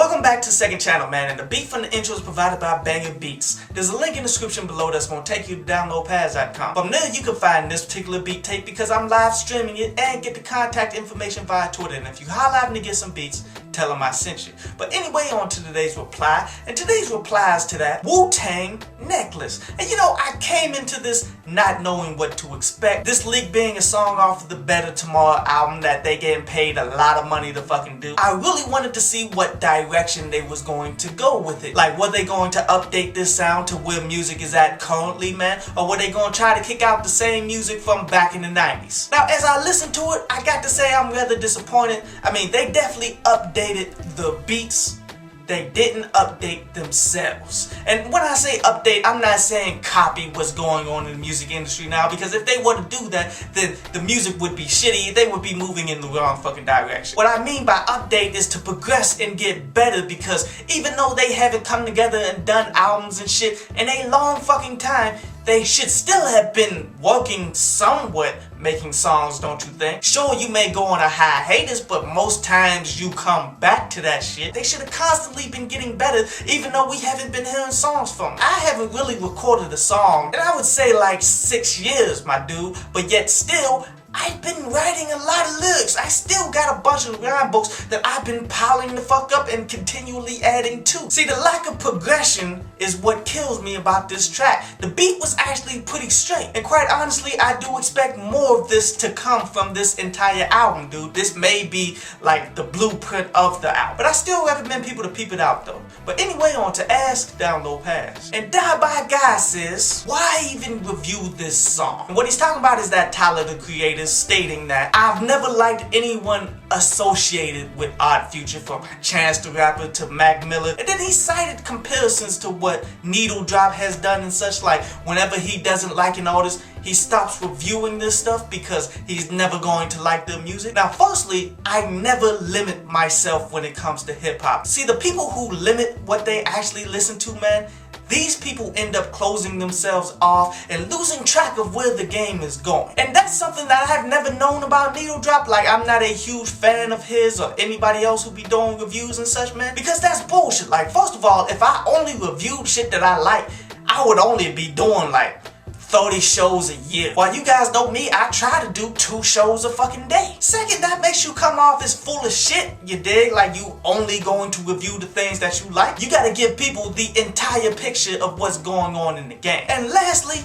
Welcome back to Second Channel, man, and the beat from the intro is provided by Banger Beats. There's a link in the description below that's going to take you to downloadpads.com. From there, you can find this particular beat tape because I'm live streaming it and get the contact information via Twitter. And if you holler at me to get some beats, tell them I sent you. But anyway, on to today's reply. And today's reply is to that Wu-Tang Necklace. And you know, I came into this not knowing what to expect. This leak being a song off of the Better Tomorrow album that they getting paid a lot of money to fucking do. I really wanted to see what direction they was going to go with it. Like, were they going to update this sound to where music is at currently, man? Or were they going to try to kick out the same music from back in the 90s? Now, as I listened to it, I got to say I'm rather disappointed. I mean, they definitely updated the beats. They didn't update themselves. And when I say update, I'm not saying copy what's going on in the music industry now, because if they were to do that, then the music would be shitty. They would be moving in the wrong fucking direction. What I mean by update is to progress and get better, because even though they haven't come together and done albums and shit in a long fucking time, they should still have been working somewhat, making songs, don't you think? Sure, you may go on a hiatus, but most times you come back to that shit. They should have constantly been getting better, even though we haven't been hearing songs from them. I haven't really recorded a song, and I would say like 6 years, my dude, but yet still, I've been writing a lot of lyrics. I still got a bunch of rhyme books that I've been piling the fuck up and continually adding to. See, the lack of progression is what kills me about this track. The beat was actually pretty straight, and quite honestly, I do expect more of this to come from this entire album, dude. This may be like the blueprint of the album, but I still recommend people to peep it out though. But anyway, on to Ask, Download, Pass. And Die By Guy says, why even review this song? And what he's talking about is that Tyler, the Creator, stating that I've never liked anyone associated with Odd Future, from Chance the Rapper to Mac Miller. And then he cited comparisons to what Needle Drop has done and such, like whenever he doesn't like an artist, he stops reviewing this stuff because he's never going to like their music. Now, firstly, I never limit myself when it comes to hip-hop. See, the people who limit what they actually listen to, man, these people end up closing themselves off and losing track of where the game is going. And that's something that I've never known about Needle Drop. Like, I'm not a huge fan of his or anybody else who be doing reviews and such, man, because that's bullshit. Like, first of all, if I only reviewed shit that I like, I would only be doing like 30 shows a year. While you guys know me, I try to do 2 shows a fucking day. Second, that makes you come off as full of shit, you dig? Like you only going to review the things that you like. You gotta give people the entire picture of what's going on in the game. And lastly,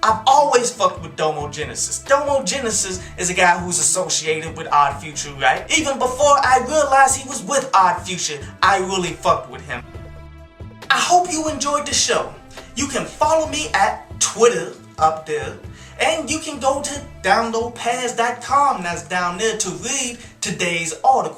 I've always fucked with Domo Genesis. Domo Genesis is a guy who's associated with Odd Future, right? Even before I realized he was with Odd Future, I really fucked with him. I hope you enjoyed the show. You can follow me at Twitter up there, and you can go to downloadpads.com, that's down there, to read today's article.